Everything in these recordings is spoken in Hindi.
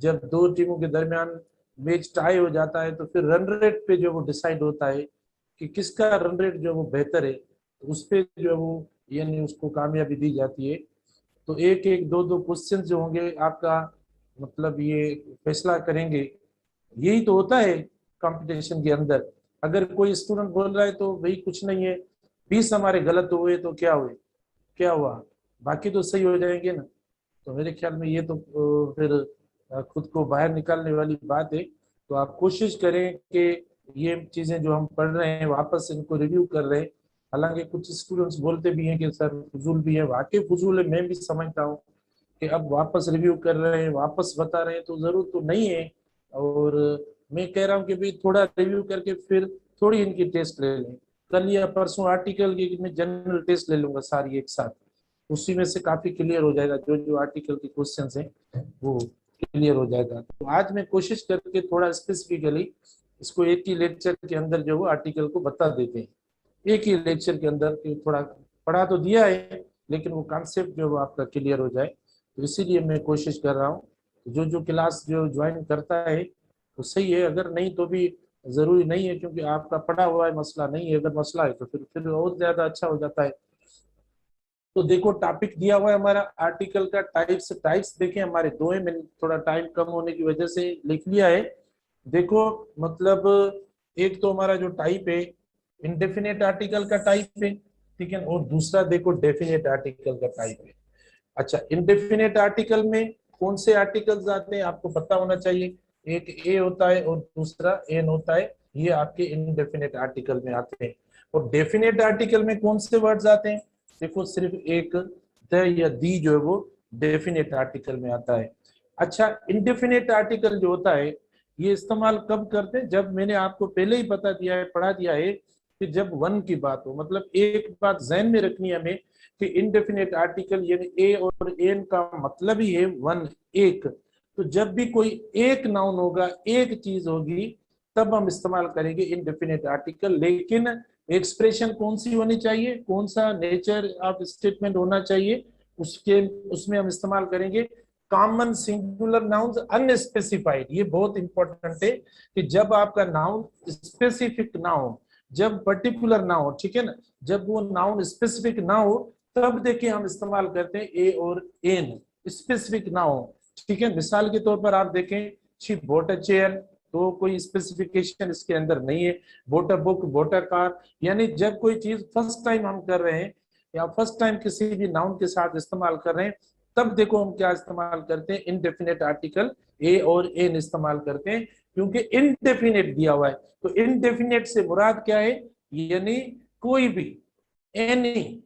जब दो टीमों के दरमियान मैच टाई हो जाता है तो फिर रन रेट पे जो वो डिसाइड होता है कि किसका रन रेट जो वो बेहतर है, तो उस पे जो वो यानी उसको कामयाबी दी जाती है। तो एक एक दो दो क्वेश्चन जो होंगे आपका, मतलब ये फैसला करेंगे। यही तो होता है कंपटीशन के अंदर। अगर कोई स्टूडेंट बोल रहा है तो भाई कुछ नहीं है, 20 हमारे गलत हुए तो क्या हुए, क्या हुआ, बाकी तो सही हो जाएंगे ना। तो मेरे ख्याल में ये तो फिर खुद को बाहर निकालने वाली बात है। तो आप कोशिश करें कि ये चीजें जो हम पढ़ रहे हैं वापस इनको रिव्यू कर रहे हैं। हालांकि कुछ स्टूडेंट्स बोलते भी हैं कि सर फजूल भी है, वाकई फजूल है, मैं भी समझता हूँ कि अब वापस रिव्यू कर रहे हैं, वापस बता रहे हैं, तो जरूरत तो नहीं है। और मैं कह रहा हूँ कि भाई थोड़ा रिव्यू करके फिर थोड़ी इनकी टेस्ट ले लें। कल या परसों आर्टिकल की मैं जनरल टेस्ट ले लूंगा सारी एक साथ, उसी में से काफी क्लियर हो जाएगा, जो जो आर्टिकल के क्वेश्चंस हैं वो क्लियर हो जाएगा। तो आज मैं कोशिश करके थोड़ा स्पेसिफिकली इसको एक ही लेक्चर के अंदर जो वो आर्टिकल को बता देते हैं, एक ही लेक्चर के अंदर कि थोड़ा पढ़ा तो दिया है लेकिन वो कॉन्सेप्ट जो वो आपका क्लियर हो जाए। तो इसीलिए मैं कोशिश कर रहा हूँ। जो जो क्लास जो ज्वाइन करता है तो सही है, अगर नहीं तो भी जरूरी नहीं है, क्योंकि आपका पढ़ा हुआ है, मसला नहीं है। अगर मसला है तो फिर और ज्यादा अच्छा हो जाता है। तो देखो टॉपिक दिया हुआ है हमारा आर्टिकल का, टाइप्स। टाइप्स देखें हमारे दो है, मैंने थोड़ा टाइम कम होने की वजह से लिख लिया है। देखो मतलब एक तो हमारा जो टाइप है इंडेफिनेट आर्टिकल का टाइप है, ठीक है, और दूसरा देखो डेफिनेट आर्टिकल का टाइप है। अच्छा, इंडेफिनेट आर्टिकल में कौन से आर्टिकल्स आते हैं आपको पता होना चाहिए। एक ए होता है और दूसरा एन होता है, ये आपके इंडेफिनेट आर्टिकल में आते हैं। और डेफिनेट आर्टिकल में कौन से वर्ड्स आते हैं, देखो सिर्फ एक द या दी जो है वो डेफिनेट आर्टिकल में आता है। अच्छा, इंडेफिनेट आर्टिकल जो होता है ये इस्तेमाल कब करते हैं, जब मैंने आपको पहले ही बता दिया है, पढ़ा दिया है कि जब वन की बात हो। मतलब एक बात जहन में रखनी है हमें कि इनडेफिनेट आर्टिकल यानी ए और एन का मतलब ही है वन, एक। तो जब भी कोई एक नाउन होगा, एक चीज होगी, तब हम इस्तेमाल करेंगे इनडेफिनेट आर्टिकल। लेकिन एक्सप्रेशन कौन सी होनी चाहिए, कौन सा नेचर ऑफ स्टेटमेंट होना चाहिए, उसके उसमें हम इस्तेमाल करेंगे कॉमन सिंगुलर नाउन्स अनस्पेसिफाइड। ये बहुत इंपॉर्टेंट है कि जब आपका नाउन स्पेसिफिक ना हो, जब पर्टिकुलर ना हो, ठीक है ना, जब वो नाउन स्पेसिफिक ना हो, तब देखिए हम इस्तेमाल करते हैं ए और एन। स्पेसिफिक ना हो, ठीक है। मिसाल के तौर पर आप देखें शी बोट अ चेयर, तो कोई स्पेसिफिकेशन इसके अंदर नहीं है। Boat a book, boat a car, यानी जब कोई चीज फर्स्ट टाइम हम कर रहे हैं या फर्स्ट टाइम किसी भी नाउन के साथ इस्तेमाल कर रहे हैं, तब देखो हम क्या इस्तेमाल करते हैं, इनडेफिनेट आर्टिकल ए और एन इस्तेमाल करते हैं, क्योंकि इनडेफिनेट दिया हुआ है। तो इनडेफिनेट से मुराद क्या है, यानी कोई भी, एनी,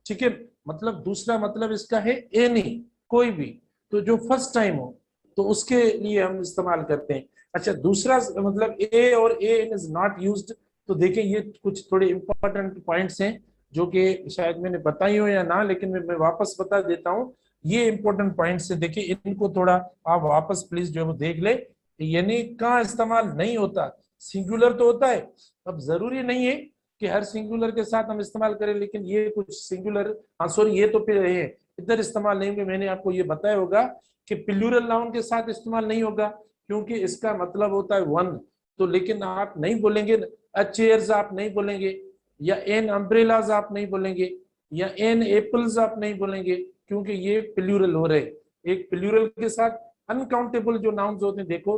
ठीक है। मतलब दूसरा मतलब इसका है एनी, कोई भी, तो जो फर्स्ट टाइम हो, तो उसके लिए हम इस्तेमाल करते हैं। अच्छा, दूसरा मतलब ए और ए इन इज नॉट यूज्ड। तो देखिए ये कुछ थोड़े इंपॉर्टेंट पॉइंट्स हैं जो कि शायद मैंने बताई हो या ना, लेकिन मैं वापस बता देता हूँ। ये इंपॉर्टेंट पॉइंट्स है, देखिए इनको थोड़ा आप वापस प्लीज जो है वो देख ले। यानी कहाँ इस्तेमाल नहीं होता, सिंगुलर तो होता है। अब जरूरी नहीं है कि हर सिंगुलर के साथ हम इस्तेमाल करें, लेकिन ये कुछ सिंगुलर, हाँ सॉरी, ये तो फिर है इधर इस्तेमाल नहीं होंगे। मैंने आपको ये बताया होगा कि प्लूरल नाउन के साथ इस्तेमाल नहीं होगा, क्योंकि इसका मतलब होता है वन। तो लेकिन आप नहीं बोलेंगे चेयर्स, आप नहीं बोलेंगे, या एन अम्ब्रेलाज आप नहीं बोलेंगे, या एन एप्पल्स आप नहीं बोलेंगे, क्योंकि ये प्लूरल हो रहे। एक प्लूरल के साथ अनकाउंटेबल जो नाउन्स होते हैं देखो,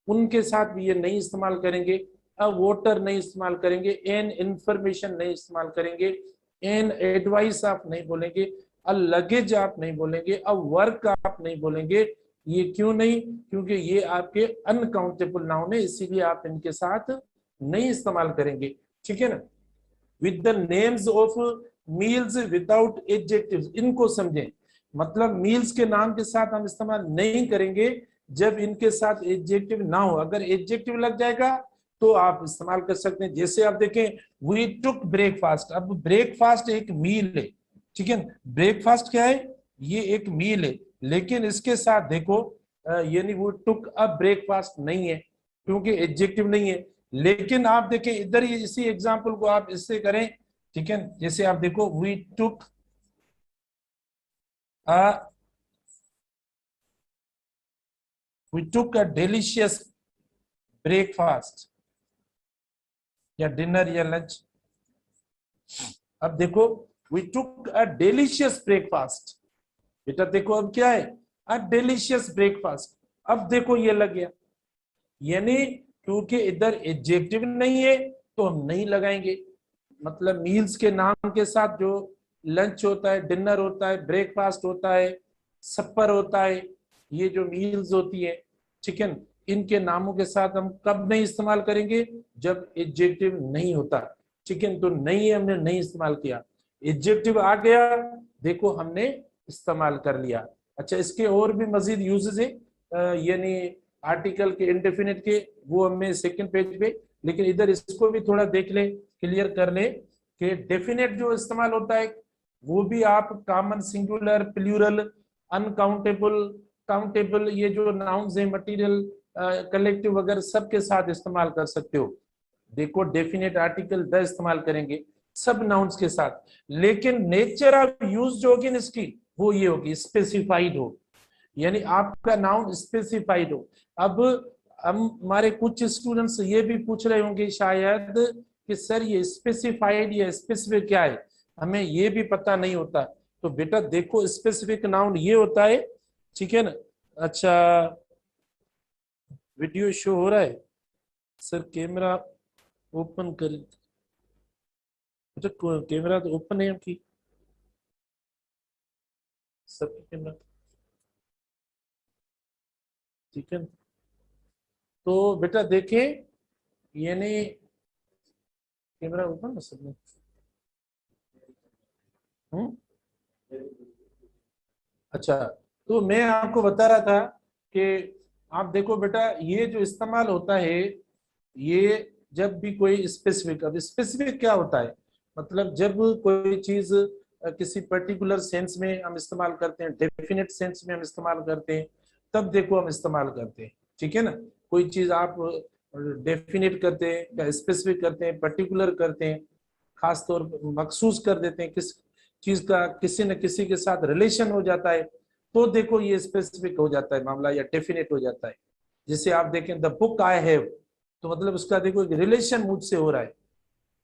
उनके साथ भी ये नहीं इस्तेमाल करेंगे। अ वोटर नहीं इस्तेमाल करेंगे, एन इंफॉर्मेशन नहीं इस्तेमाल करेंगे, एन एडवाइस आप नहीं बोलेंगे, अ लगेज आप नहीं बोलेंगे, अ वर्क आप नहीं बोलेंगे। ये क्यों नहीं, क्योंकि ये आपके अनकाउंटेबल नाउन है, इसीलिए आप इनके साथ नहीं इस्तेमाल करेंगे, ठीक है ना। With the names of meals without adjectives, इनको समझें। मतलब मील्स के नाम के साथ हम इस्तेमाल नहीं करेंगे जब इनके साथ एडजेक्टिव ना हो। अगर एडजेक्टिव लग जाएगा तो आप इस्तेमाल कर सकते हैं। जैसे आप देखें वी टुक ब्रेकफास्ट, अब ब्रेकफास्ट एक मील है, ठीक है। ब्रेकफास्ट क्या है, ये एक मील है, लेकिन इसके साथ देखो यानी वो टुक अब ब्रेकफास्ट नहीं है, क्योंकि एडजेक्टिव नहीं है। लेकिन आप देखें इधर ही इसी एग्जांपल को आप इससे करें, ठीक है। जैसे आप देखो we took a we took a delicious breakfast या डिनर या लंच। अब देखो we took a delicious breakfast, बेटा देखो अब क्या है, अ डिलीशियस ब्रेकफास्ट। अब देखो ये लग गया, यानी क्योंकि इधर एडजेक्टिव नहीं है तो हम नहीं लगाएंगे। मतलब मील्स के नाम के साथ जो लंच होता है, डिनर होता है, ब्रेकफास्ट होता है, सपर होता है, ये जो मील्स होती है चिकन, इनके नामों के साथ हम कब नहीं इस्तेमाल करेंगे, जब एडजेक्टिव नहीं होता। चिकन तो नहीं है, हमने नहीं इस्तेमाल किया, एडजेक्टिव आ गया, देखो हमने इस्तेमाल कर लिया। अच्छा, इसके और भी मजीद यूजेस है, यानी आर्टिकल के, इंडेफिनिट के, वो हमें सेकंड पेज पे, लेकिन इधर इसको भी थोड़ा देख ले, क्लियर कर ले कि डेफिनेट जो इस्तेमाल होता है वो भी आप common, singular, plural, uncountable, countable, ये जो नाउन्स है, मटेरियल, कलेक्टिव वगैरह सबके साथ इस्तेमाल कर सकते हो। देखो डेफिनेट आर्टिकल द इस्तेमाल करेंगे सब नाउन्स के साथ, लेकिन नेचर ऑफ यूज जो होगी इसकी वो ये होगी स्पेसिफाइड हो, यानी आपका नाउन स्पेसिफाइड हो। अब हम हमारे कुछ स्टूडेंट्स ये भी पूछ रहे होंगे शायद कि सर ये स्पेसिफाइड या स्पेसिफिक क्या है, हमें ये भी पता नहीं होता। तो बेटा देखो स्पेसिफिक नाउन ये होता है, ठीक है ना। अच्छा, वीडियो शो हो रहा है सर, कैमरा ओपन कर, बेटा कैमरा तो ओपन है आपकी, सबकी कैमरा, ठीक है। तो बेटा देखें, यानी कैमरा ओपन है सब में। अच्छा, तो मैं आपको बता रहा था कि आप देखो बेटा ये जो इस्तेमाल होता है, ये जब भी कोई स्पेसिफिक, अब स्पेसिफिक क्या होता है, मतलब जब कोई चीज किसी पर्टिकुलर सेंस में हम इस्तेमाल करते हैं, डेफिनेट सेंस में हम इस्तेमाल करते हैं, तब देखो हम इस्तेमाल करते हैं, ठीक है ना। कोई चीज आप डेफिनेट करते हैं या स्पेसिफिक करते हैं, पर्टिकुलर करते हैं, खास तौर पर मखसूस कर देते हैं, किस चीज का किसी न किसी के साथ रिलेशन हो जाता है, तो देखो ये स्पेसिफिक हो जाता है मामला या डेफिनेट हो जाता है। जैसे आप देखें द बुक आई हैव, तो मतलब उसका देखो एक रिलेशन मुझसे हो रहा है।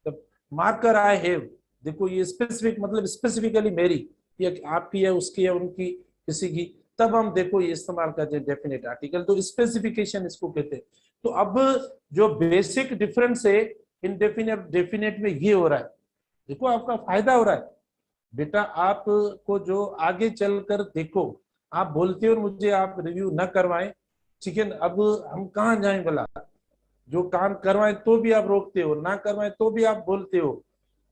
द मार्कर आई हैव, देखो ये स्पेसिफिक, मतलब स्पेसिफिकली मेरी या आपकी या उसकी या उनकी किसी की, तब हम देखो ये इस्तेमाल करते हैं डेफिनेट आर्टिकल, तो स्पेसिफिकेशन इसको कहते हैं। तो अब जो बेसिक डिफरेंस है इनडेफिनेट डेफिनेट में ये हो रहा है, देखो आपका फायदा हो रहा है बेटा। आपको जो आगे चलकर देखो, आप बोलते हो मुझे आप रिव्यू न करवाएं, ठीक है, अब हम कहाँ जाएं भला, जो काम करवाएं तो भी आप रोकते हो, ना करवाएं तो भी आप बोलते हो,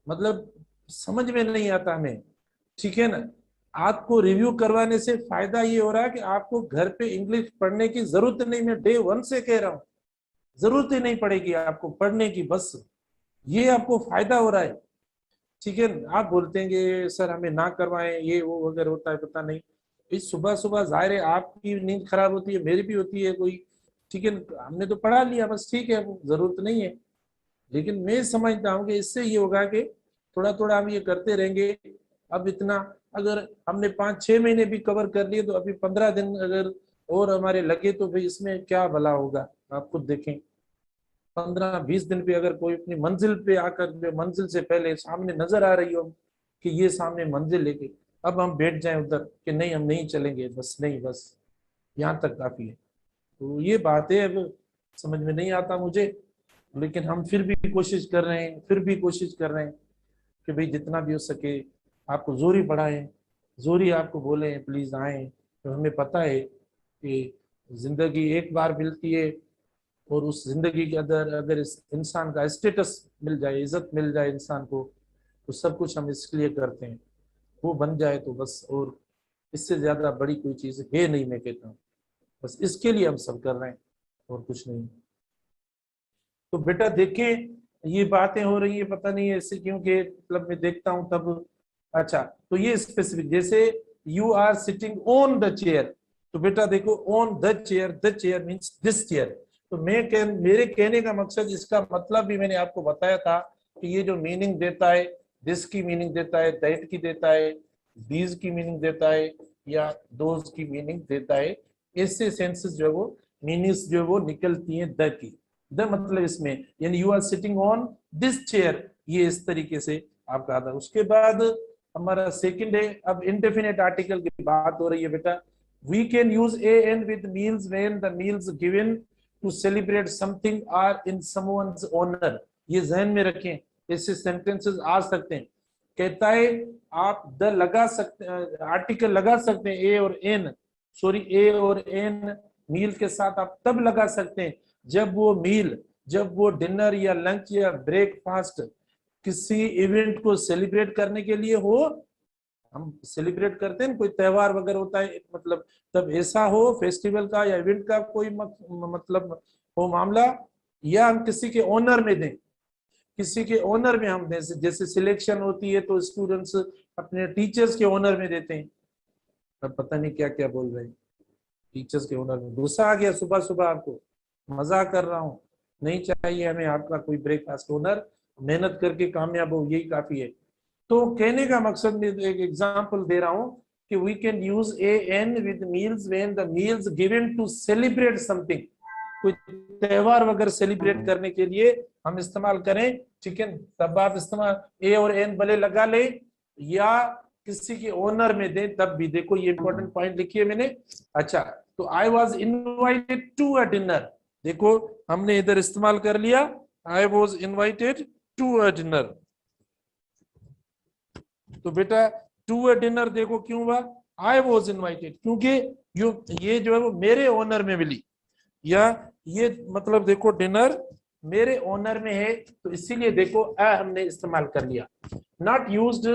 मतलब समझ में नहीं आता हमें, ठीक है ना। आपको रिव्यू करवाने से फायदा ये हो रहा है कि आपको घर पे इंग्लिश पढ़ने की जरूरत नहीं, मैं डे 1 से कह रहा हूँ, जरूरत ही नहीं पड़ेगी आपको पढ़ने की, बस ये आपको फायदा हो रहा है, ठीक है। आप बोलते हैं कि सर हमें ना करवाएं, ये वो वगैरह होता है, पता नहीं। इस सुबह सुबह जाहिर है आपकी नींद खराब होती है, मेरी भी होती है कोई, ठीक है, हमने तो पढ़ा लिया बस, ठीक है, वो जरूरत नहीं है। लेकिन मैं समझता हूँ कि इससे ये होगा कि थोड़ा थोड़ा हम ये करते रहेंगे। अब इतना अगर हमने 5-6 महीने भी कवर कर लिए, तो अभी 15 दिन अगर और हमारे लगे तो भाई इसमें क्या भला होगा, आप खुद देखें। 15-20 दिन पे अगर कोई अपनी मंजिल पे आकर, जो मंजिल से पहले सामने नजर आ रही हो कि ये सामने मंजिल लेके, अब हम बैठ जाएं उधर कि नहीं हम नहीं चलेंगे, बस नहीं, बस यहाँ तक काफी है। तो ये बात है, अब समझ में नहीं आता मुझे, लेकिन हम फिर भी कोशिश कर रहे हैं, फिर भी कोशिश कर रहे हैं कि भाई जितना भी हो सके आपको जोरी पढ़ाएं, जोरी आपको बोले प्लीज आए। तो हमें पता है कि जिंदगी एक बार मिलती है, और उस जिंदगी के अंदर अगर इस इंसान का स्टेटस मिल जाए, इज्जत मिल जाए इंसान को, तो सब कुछ हम इसके लिए करते हैं, वो बन जाए तो बस, और इससे ज्यादा बड़ी कोई चीज है नहीं, मैं कहता हूँ बस इसके लिए हम सब कर रहे हैं और कुछ नहीं। तो बेटा देखें ये बातें हो रही है, पता नहीं ऐसे क्योंकि मतलब मैं देखता हूं तब। अच्छा, तो ये स्पेसिफिक, जैसे you are sitting on the chair, तो बेटा देखो on the chair means this chair. तो मेरे कहने का मकसद, इसका मतलब भी मैंने आपको बताया था कि ये जो मीनिंग देता है, दिस की मीनिंग देता है, दैट की देता है, दीज की मीनिंग देता है, या दोज की मीनिंग देता है, ऐसे सेंसेस जो है वो मीनिंग्स जो वो निकलती हैं द की। द मतलब इसमें यानी you are sitting on this chair, ये इस तरीके से आपका आता है। उसके बाद हमारा सेकंड है, अब इंडेफिनेट आर्टिकल की बात हो रही है बेटा। We can use a an with meals when the meals given to celebrate something or in someone's honour. ये जहन में रखें, ऐसे सेंटेंसेस आ सकते हैं। कहता है आप द लगा सकते, आर्टिकल लगा सकते हैं ए और एन, सॉरी ए और एन मील के साथ आप तब लगा सकते हैं जब वो मील, जब वो डिनर या लंच या ब्रेकफास्ट किसी इवेंट को सेलिब्रेट करने के लिए हो। हम सेलिब्रेट करते हैं, कोई त्योहार वगैरह होता है, मतलब तब ऐसा हो, फेस्टिवल का या इवेंट का कोई मतलब हो मामला, या हम किसी के ऑनर में दें, किसी के ऑनर में हम दें। जैसे सिलेक्शन होती है तो स्टूडेंट्स अपने टीचर्स के ऑनर में देते हैं। अब पता नहीं क्या क्या बोल रहे हैं, टीचर्स के ऑनर में। गुस्सा आ गया सुबह सुबह आपको, मजाक कर रहा हूँ, नहीं चाहिए हमें आपका कोई ब्रेकफास्ट ऑनर, मेहनत करके कामयाब हो यही काफी है। तो कहने का मकसद में एक एग्जांपल दे रहा हूं कि we can use a an with meals when the meals given to celebrate something, कोई त्योहार वगैरह सेलिब्रेट करने के लिए हम इस्तेमाल करें, ठीक है। तब आप इस्तेमाल ए और एन भले लगा ले या किसी के ओनर में दे तब भी। देखो ये इंपॉर्टेंट पॉइंट लिखिए मैंने। अच्छा, तो I was invited to a dinner, देखो हमने इधर इस्तेमाल कर लिया, I was invited to a dinner. तो बेटा टू अ डिनर देखो क्यों हुआ, आई वॉज इनवाइटेड, क्योंकि ये जो है वो मेरे ओनर में मिली, या ये मतलब देखो डिनर मेरे ओनर में है, तो इसीलिए देखो हमने इस्तेमाल कर लिया, नॉट यूज्ड।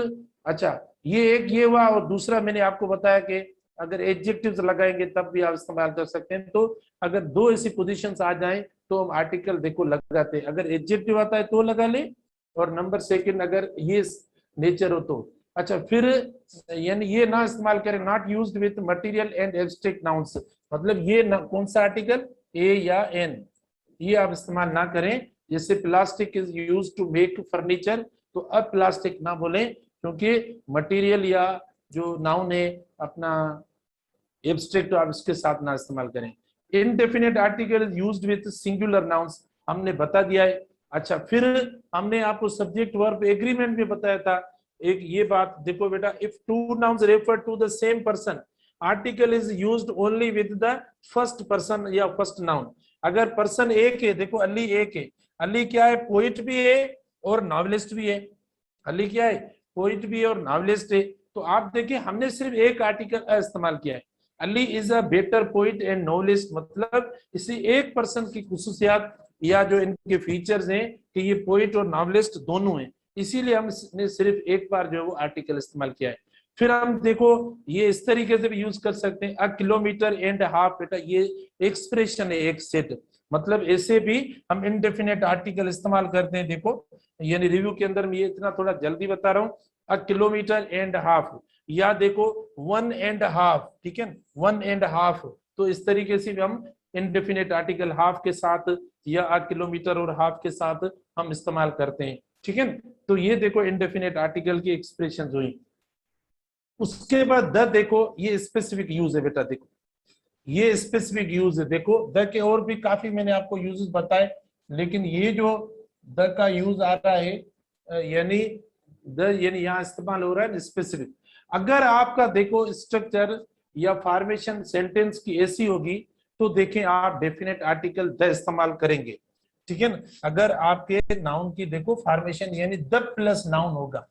अच्छा, ये एक ये हुआ, और दूसरा मैंने आपको बताया कि अगर एडजेक्टिव्स लगाएंगे तब भी आप इस्तेमाल कर सकते हैं। तो अगर दो ऐसी पोजीशंस आ जाएं तो हम आर्टिकल देखो लगाते हैं, अगर एडजेक्टिव आता है तो लगा ले, और नंबर सेकंड अगर ये नेचर हो तो। अच्छा, फिर यानी ये ना इस्तेमाल करें, not used with material and abstract nouns, मतलब ये कौन सा आर्टिकल, ए या एन, ये आप इस्तेमाल ना करें। जैसे plastic is use to make furniture, तो अब प्लास्टिक ना बोलें, क्योंकि मटेरियल या जो नाउन है अपना एब्स्ट्रैक्ट, आप इसके साथ ना इस्तेमाल करें। Indefinite article is used with singular nouns, हमने बता दिया है। अच्छा, फिर हमने आपको सब्जेक्ट वर्ब एग्रीमेंट में बताया था एक ये बात, देखो बेटा, if two nouns refer to the same person, article is used only with the first person या फर्स्ट नाउन। अगर पर्सन एक है, देखो अली एक है, अली क्या है, पोइट भी है और नॉवेलिस्ट भी है। अली क्या है, पोइट भी है और नॉवेलिस्ट है। तो आप देखिए हमने सिर्फ एक आर्टिकल इस्तेमाल किया है, Ali is a better poet and novelist, मतलब इसी एक पर्सन की खुसूसियात या जो इनके फीचर्स हैं कि ये पोइट और नॉवेलिस्ट दोनों हैं, इसीलिए हमने सिर्फ एक बार जो है वो आर्टिकल इस्तेमाल किया है। फिर हम देखो ये इस तरीके से भी यूज कर सकते हैं, अ किलोमीटर एंड हाफ, बेटा ये एक्सप्रेशन है, एक सेट, मतलब ऐसे भी हम इनडेफिनेट आर्टिकल इस्तेमाल करते हैं। देखो यानी रिव्यू के अंदर मैं ये इतना थोड़ा जल्दी बता रहा हूँ, अ किलोमीटर एंड हाफ, या देखो वन एंड हाफ, ठीक है, वन एंड हाफ। तो इस तरीके से भी हम इनडेफिनेट आर्टिकल हाफ के साथ या अ किलोमीटर और हाफ के साथ हम इस्तेमाल करते हैं, ठीक है। तो ये देखो इनडेफिनेट आर्टिकल की एक्सप्रेशन हुई। उसके बाद द, देखो ये स्पेसिफिक यूज है बेटा, देखो ये स्पेसिफिक यूज है। देखो द के और भी काफी मैंने आपको यूजेस बताए, लेकिन ये जो द का यूज आ रहा है, यानी द यानी यहाँ इस्तेमाल हो रहा है स्पेसिफिक। अगर आपका देखो स्ट्रक्चर या फॉर्मेशन सेंटेंस की ऐसी होगी तो देखें आप डेफिनेट आर्टिकल द इस्तेमाल करेंगे, ठीक है ना। अगर आपके नाउन की देखो फॉर्मेशन यानी द प्लस नाउन होगा,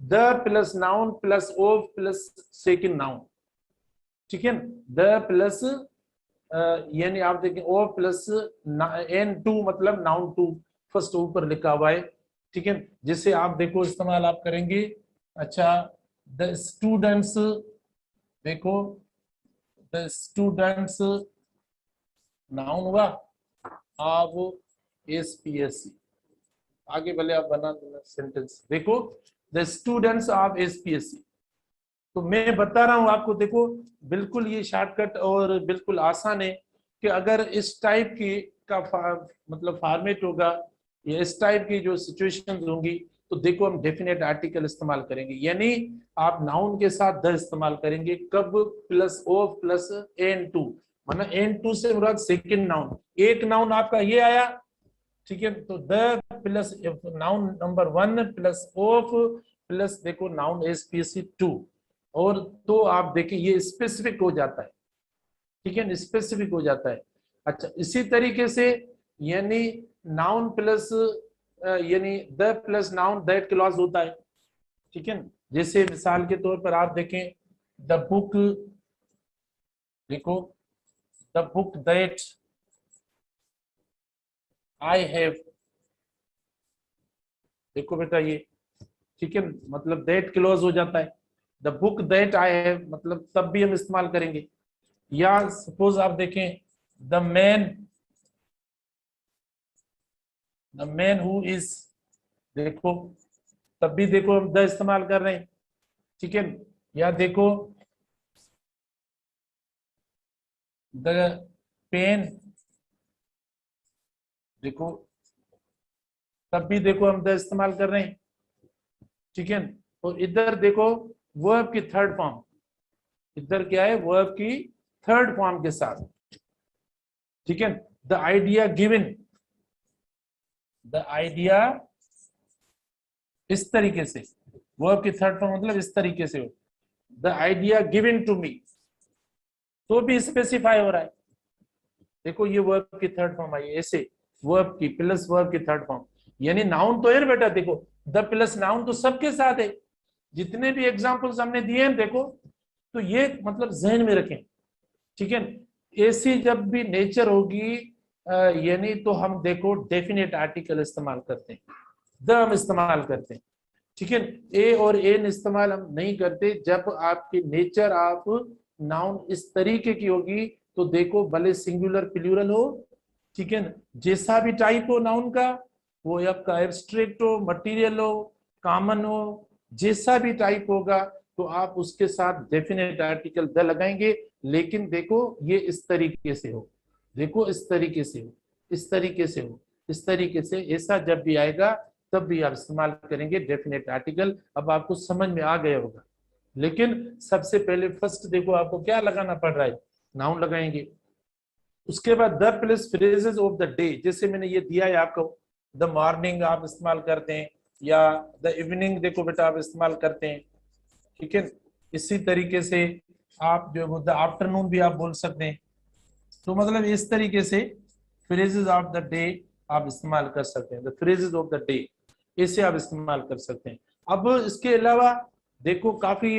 the plus noun plus of plus second noun, ठीक है, द प्लस यानी आप देखें ओ प्लस एन टू, मतलब नाउन टू फर्स्ट ऊपर लिखा हुआ है, ठीक है। जिसे आप देखो इस्तेमाल आप करेंगे। अच्छा, द स्टूडेंट्स, देखो द स्टूडेंट्स नाउन हुआ, अब एसपीएससी आगे भले आप बना देना सेंटेंस, देखो द स्टूडेंट्स ऑफ एसपीएससी। तो मैं बता रहा हूं आपको, देखो बिल्कुल ये शॉर्टकट और बिल्कुल आसान है कि अगर इस टाइप की का मतलब फॉर्मेट होगा या इस टाइप की जो सिचुएशंस होंगी तो देखो हम डेफिनेट आर्टिकल इस्तेमाल करेंगे, यानी आप नाउन के साथ द इस्तेमाल करेंगे कब, plus of plus N two, मतलब N2 से मुराद सेकंड नाउन, एक नाउन आपका ये आया, ठीक है, तो the plus noun number 1 plus of plus देखो नाउन SPC2, और तो आप देखिए ये स्पेसिफिक हो जाता है, ठीक है, स्पेसिफिक हो जाता है। अच्छा, इसी तरीके से यानी नाउन प्लस यानी the plus noun that clause होता है, ठीक है। जैसे मिसाल के तौर पर आप देखें द बुक, देखो the book that I have, देखो बेटा ये, ठीक है, मतलब दैट क्लोज हो जाता है। The book that I have मतलब तब भी हम इस्तेमाल करेंगे। या सपोज आप देखें द मैन हु इज, देखो तब भी देखो हम द इस्तेमाल कर रहे हैं, ठीक है। या देखो द पेन, देखो तब भी देखो हम द इस्तेमाल कर रहे हैं, ठीक है। और इधर देखो वर्ब की थर्ड फॉर्म, इधर क्या है, वर्ब की थर्ड फॉर्म के साथ, ठीक है। The idea given, the idea इस तरीके से, वर्ब की थर्ड फॉर्म मतलब इस तरीके से हो, the idea given to me, तो भी स्पेसिफाई हो रहा है। देखो ये वर्ब की थर्ड फॉर्म आई ऐसे, वर्ब की प्लस वर्ब की थर्ड फॉर्म, यानी नाउन तो है बेटा, देखो द प्लस नाउन तो सबके साथ है, जितने भी एग्जांपल्स हमने दिए हैं देखो, तो ये मतलब जहन में रखें, ठीक है। ऐसी जब भी नेचर होगी यानी तो हम देखो डेफिनेट आर्टिकल इस्तेमाल करते हैं, द हम इस्तेमाल करते हैं, ठीक है। ए और एन इस्तेमाल हम नहीं करते जब आपकी नेचर आप नाउन इस तरीके की होगी, तो देखो भले सिंगुलर प्लूरल हो, ठीक है, जैसा भी टाइप हो नाउन का, वो आपका एब्स्ट्रैक्ट हो, मटेरियल हो, कॉमन हो, जैसा भी टाइप होगा, तो आप उसके साथ डेफिनेट आर्टिकल द लगाएंगे। लेकिन देखो ये इस तरीके से हो, देखो इस तरीके से हो, इस तरीके से हो, इस तरीके से, ऐसा जब भी आएगा तब भी आप इस्तेमाल करेंगे डेफिनेट आर्टिकल। अब आपको समझ में आ गया होगा, लेकिन सबसे पहले फर्स्ट देखो आपको क्या लगाना पड़ रहा है, नाउन लगाएंगे। उसके बाद the plus phrases of the day, जैसे मैंने ये दिया है आपको, द मॉर्निंग आप इस्तेमाल करते हैं, या द इवनिंग देखो बेटा आप इस्तेमाल करते हैं, ठीक है। इसी तरीके से आप जो है द आफ्टरनून भी आप बोल सकते हैं। तो मतलब इस तरीके से फ्रेजेस ऑफ द डे आप इस्तेमाल कर सकते हैं, the phrases of the day, इसे आप इस्तेमाल कर सकते हैं। अब इसके अलावा देखो काफी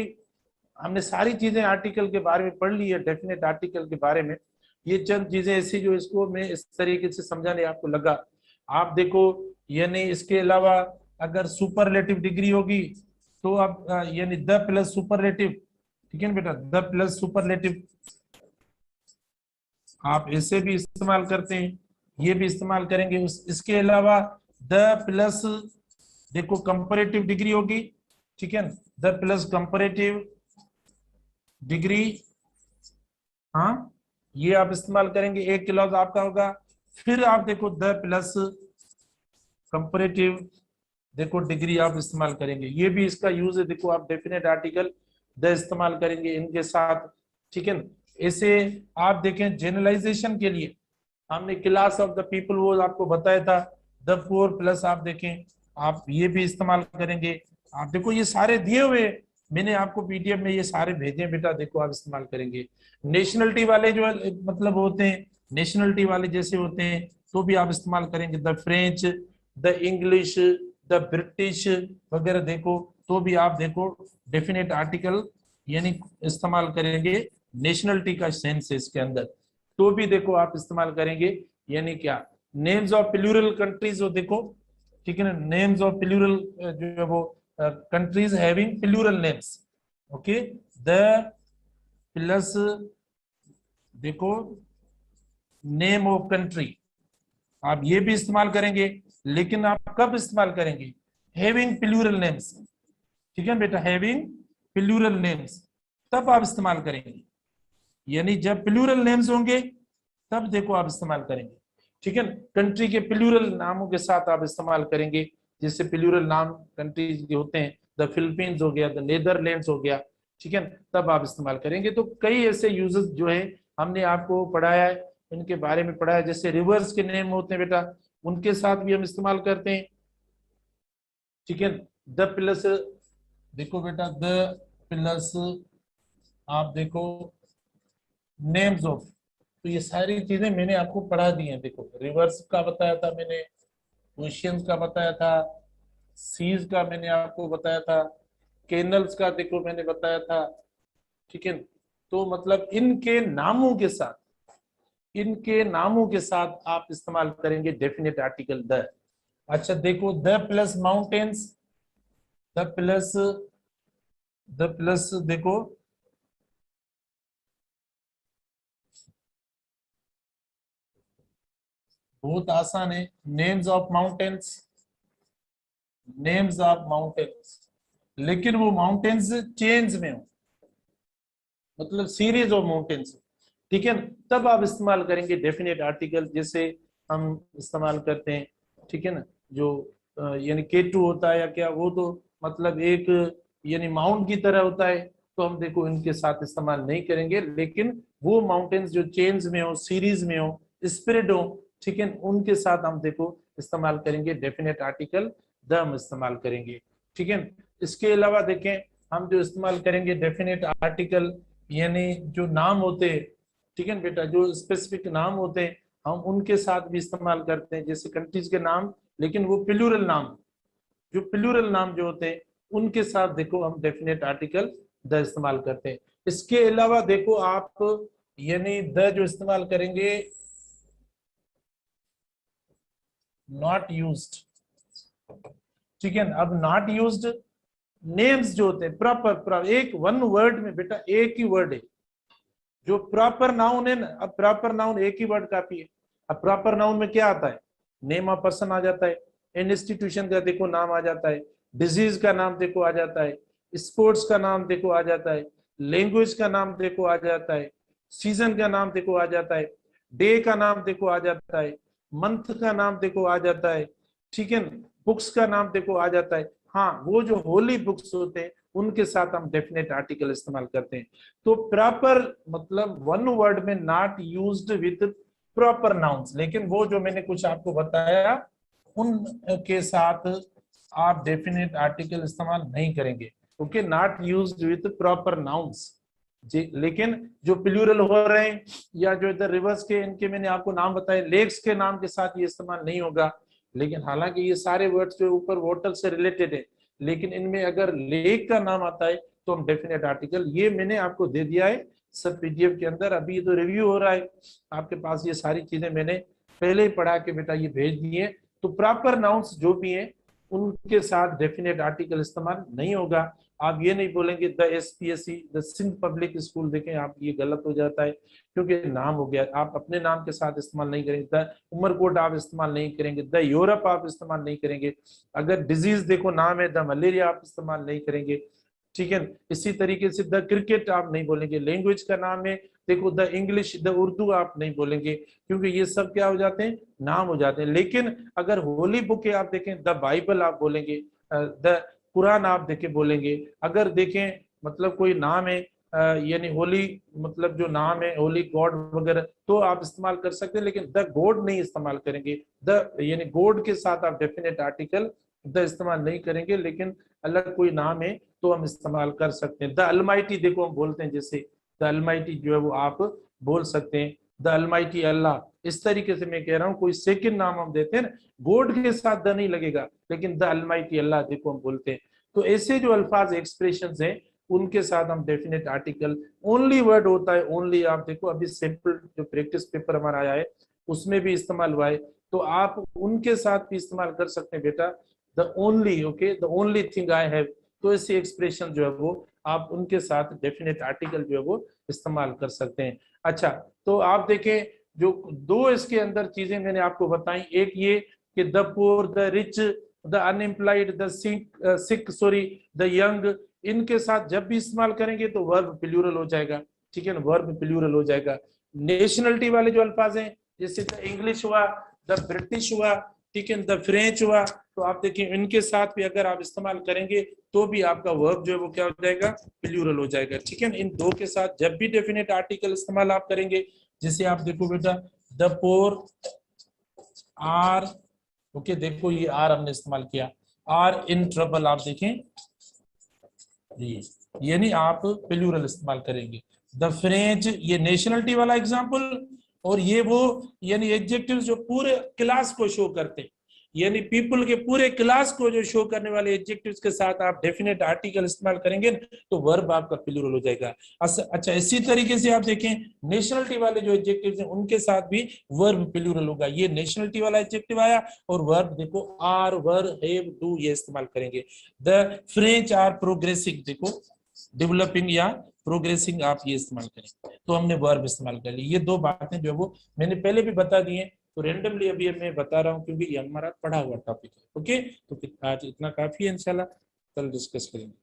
हमने सारी चीजें आर्टिकल के बारे में पढ़ ली है, डेफिनेट आर्टिकल के बारे में। ये चंद चीजें ऐसी जो इसको मैं इस तरीके से समझाने आपको लगा, आप देखो यानी इसके अलावा अगर सुपरलेटिव डिग्री होगी तो आप यानी द प्लस सुपरलेटिव, ठीक है ना बेटा, द प्लस सुपरलेटिव आप ऐसे भी इस्तेमाल करते हैं, ये भी इस्तेमाल करेंगे। इसके अलावा द प्लस देखो कंपैरेटिव डिग्री होगी, ठीक है, द प्लस कंपैरेटिव डिग्री, हाँ ये आप इस्तेमाल करेंगे, एक क्लॉज आपका होगा। फिर आप देखो द प्लस कंपैरेटिव देखो डिग्री आप इस्तेमाल करेंगे, ये भी इसका यूज है, देखो आप डेफिनेट आर्टिकल द इस्तेमाल करेंगे इनके साथ, ठीक है। ऐसे आप देखें जनरलाइजेशन के लिए हमने क्लास ऑफ द पीपल वो आपको बताया था, द पुअर प्लस आप देखें आप ये भी इस्तेमाल करेंगे। आप देखो ये सारे दिए हुए, मैंने आपको पीडीएफ में ये सारे भेजे बेटा, देखो आप इस्तेमाल करेंगे। नेशनलिटी वाले जो मतलब होते हैं, नेशनलिटी वाले जैसे होते हैं तो भी आप इस्तेमाल करेंगे, the French, the English, the British वगैरह, देखो तो भी आप देखो डेफिनेट आर्टिकल यानी इस्तेमाल करेंगे। नेशनलिटी का सेंस है इसके अंदर, तो भी देखो आप इस्तेमाल करेंगे। यानी क्या, नेम्स ऑफ प्लूरल कंट्रीज हो देखो, ठीक है ना, नेम्स ऑफ प्लूरल जो है वो countries having plural names, okay, the plus देखो नेम ऑफ कंट्री आप ये भी इस्तेमाल करेंगे, लेकिन आप कब इस्तेमाल करेंगे, हैविंग प्लूरल नेम्स, ठीक है बेटा, हैविंग प्लूरल नेम्स तब आप इस्तेमाल करेंगे, यानी जब प्लूरल नेम्स होंगे तब देखो आप इस्तेमाल करेंगे, ठीक है। कंट्री के प्लूरल नामों के साथ आप इस्तेमाल करेंगे, जैसे प्लूरल नाम कंट्रीज के होते हैं, द फिलीपींस हो गया, द नेदरलैंड्स हो गया, ठीक है, तब आप इस्तेमाल करेंगे। तो कई ऐसे यूजेस जो है हमने आपको पढ़ाया है, इनके बारे में पढ़ाया। जैसे रिवर्स के नेम होते हैं बेटा, उनके साथ भी हम इस्तेमाल करते हैं, ठीक है। द प्लस, देखो बेटा द प्लस आप देखो नेम्स ऑफ, तो ये सारी चीजें मैंने आपको पढ़ा दी हैं। देखो रिवर्स का बताया था मैंने, क्वेश्चंस का बताया था, सीज का मैंने आपको बताया था, कैनल्स का देखो मैंने बताया था, ठीक है। तो मतलब इनके नामों के साथ, इनके नामों के साथ आप इस्तेमाल करेंगे डेफिनेट आर्टिकल द। अच्छा देखो the plus mountains, the plus, the plus देखो बहुत आसान है, names of mountains, names of mountains, लेकिन वो माउंटेन्स चेन्स में हो, मतलब सीरीज ऑफ माउंटेन्स, ठीक है। तब आप इस्तेमाल करेंगे डेफिनेट आर्टिकल, जैसे हम इस्तेमाल करते हैं, ठीक है ना, जो यानी K2 होता है या क्या, वो तो मतलब एक यानी माउंट की तरह होता है, तो हम देखो इनके साथ इस्तेमाल नहीं करेंगे। लेकिन वो माउंटेन्स जो चेन्स में हो, सीरीज में हो, स्प्रेड हो, ठीक है, उनके साथ हम देखो इस्तेमाल करेंगे डेफिनेट आर्टिकल द, हम इस्तेमाल करेंगे, ठीक है। इसके अलावा देखें हम जो इस्तेमाल करेंगे डेफिनेट आर्टिकल, यानी जो नाम होते हैं, ठीक है बेटा, जो स्पेसिफिक नाम होते हैं हम उनके साथ भी इस्तेमाल करते हैं, जैसे कंट्रीज के नाम, लेकिन वो प्लूरल नाम, जो प्लूरल नाम जो होते हैं उनके साथ देखो हम डेफिनेट आर्टिकल द इस्तेमाल करते हैं। इसके अलावा देखो आप यानी द जो इस्तेमाल करेंगे नॉट यूज्ड, ठीक है। अब नॉट यूज्ड नेम्स जो होते हैं प्रॉपर, एक वन वर्ड में बेटा एक ही वर्ड है, जो प्रॉपर नाउन है ना, अब प्रॉपर नाउन एक ही वर्ड काफी है। अब प्रॉपर नाउन में क्या आता है, नेम ऑफ पर्सन आ जाता है, इंस्टीट्यूशन का देखो नाम आ जाता है, डिजीज का नाम देखो आ जाता है, स्पोर्ट्स का नाम देखो आ जाता है, लैंग्वेज का नाम देखो आ जाता है, सीजन का नाम देखो आ जाता है, डे का नाम देखो आ जाता है, मंथ का नाम देखो आ जाता है, ठीक है। बुक्स का नाम देखो आ जाता है। हाँ, वो जो होली बुक्स होते हैं उनके साथ हम डेफिनेट आर्टिकल इस्तेमाल करते हैं। तो प्रॉपर मतलब वन वर्ड में not used with proper nouns, लेकिन वो जो मैंने कुछ आपको बताया उनके साथ आप डेफिनेट आर्टिकल इस्तेमाल नहीं करेंगे, okay. Not used with proper nouns जी, लेकिन जो प्लूरल हो रहे हैं या जो इधर रिवर्स के इनके मैंने आपको नाम बताए, लेक्स के नाम के साथ ये इस्तेमाल नहीं होगा। लेकिन हालांकि ये सारे वर्ड्स जो ऊपर वाटर से रिलेटेड है, लेकिन इनमें अगर लेक का नाम आता है तो हम डेफिनेट आर्टिकल, ये मैंने आपको दे दिया है सब पीडीएफ के अंदर, अभी तो रिव्यू हो रहा है आपके पास, ये सारी चीजें मैंने पहले ही पढ़ा के बेटा ये भेज दिए। तो प्रॉपर नाउन्स जो भी हैं उनके साथ डेफिनेट आर्टिकल इस्तेमाल नहीं होगा। आप ये नहीं बोलेंगे the SPSC, the Sindh public school, देखें आप ये गलत हो जाता है क्योंकि नाम हो गया, आप अपने नाम के साथ इस्तेमाल नहीं करेंगे। द उमरकोट आप इस्तेमाल नहीं करेंगे, द यूरोप आप इस्तेमाल नहीं करेंगे। अगर डिजीज देखो नाम है द मलेरिया, आप इस्तेमाल नहीं करेंगे, ठीक है। इसी तरीके से द क्रिकेट आप नहीं बोलेंगे। लैंग्वेज का नाम है देखो द इंग्लिश, द उर्दू आप नहीं बोलेंगे, क्योंकि ये सब क्या हो जाते हैं, नाम हो जाते हैं। लेकिन अगर होली बुक है आप देखें द बाइबल आप बोलेंगे, द कुरान आप देखें बोलेंगे। अगर देखें मतलब कोई नाम है यानी होली, मतलब जो नाम है होली गॉड वगैरह, तो आप इस्तेमाल कर सकते हैं, लेकिन द गॉड नहीं इस्तेमाल करेंगे। द यानी गॉड के साथ आप डेफिनेट आर्टिकल द इस्तेमाल नहीं करेंगे, लेकिन अलग कोई नाम है तो हम इस्तेमाल कर सकते हैं। द अलमाइटी देखो हम बोलते हैं, जैसे द अलमाइटी जो है वो आप बोल सकते हैं, द अलमाइटी अल्लाह। इस तरीके से मैं कह रहा हूँ, कोई सेकंड नाम हम देते हैं ना, गॉड के साथ द नहीं लगेगा, लेकिन द अलमाइटी अल्लाह देखो हम बोलते हैं। तो ऐसे जो अल्फाज एक्सप्रेशंस हैं उनके साथ हम डेफिनेट आर्टिकल, ओनली वर्ड होता है ओनली, आप देखो अभी सिंपल जो प्रैक्टिस पेपर हमारा आया है उसमें भी इस्तेमाल हुआ है, तो आप उनके साथ भी इस्तेमाल कर सकते हैं बेटा, the only, okay, the only thing I have. तो ऐसी एक्सप्रेशन जो है वो आप उनके साथ डेफिनेट आर्टिकल जो है वो इस्तेमाल कर सकते हैं। अच्छा, तो आप देखें जो दो इसके अंदर चीजें मैंने आपको बताई, एक ये कि the poor, the rich, the unemployed, the sick sorry, the young, इनके साथ जब भी इस्तेमाल करेंगे तो वर्ब प्लूरल हो जाएगा, ठीक है ना, वर्ब प्लूरल हो जाएगा। नेशनलिटी वाले जो अल्फाज हैं जैसे द इंग्लिश हुआ, द ब्रिटिश हुआ, ठीक है, द फ्रेंच हुआ, तो आप देखिए इनके साथ भी अगर आप इस्तेमाल करेंगे तो भी आपका वर्ब जो है वो क्या हो जाएगा, प्लूरल हो जाएगा। ठीक है, इन दो के साथ जब भी डेफिनेट आर्टिकल इस्तेमाल आप करेंगे, जैसे आप देखो बेटा द पोर आर, ओके देखो ये आर हमने इस्तेमाल किया, आर इन ट्रबल, आप देखें यानी आप प्लूरल इस्तेमाल करेंगे। द फ्रेंच, ये नेशनलिटी वाला एग्जांपल, और ये वो यानी एडजेक्टिव्स जो पूरे क्लास को शो करते हैं, यानी पीपल के पूरे क्लास को जो शो करने वाले एडजेक्टिव्स के साथ आप डेफिनेट आर्टिकल इस्तेमाल करेंगे तो वर्ब आपका प्लूरल हो जाएगा। अच्छा इसी तरीके से आप देखें नेशनलिटी वाले जो एडजेक्टिव्स हैं उनके साथ भी वर्ब प्लूरल होगा। ये नेशनलिटी वाला एडजेक्टिव आया और वर्ब देखो आर, वर, हैव, डू ये इस्तेमाल करेंगे। द फ्रेंच आर प्रोग्रेसिंग, देखो डेवलपिंग या प्रोग्रेसिंग आप ये इस्तेमाल करें, तो हमने वर्ब इस्तेमाल कर ली। ये दो बातें जो वो मैंने पहले भी बता दी हैं, तो रेंडमली अभी मैं बता रहा हूँ क्योंकि ये हमारा पढ़ा हुआ टॉपिक है। ओके, तो आज इतना काफी है, इंशाल्लाह कल डिस्कस करेंगे।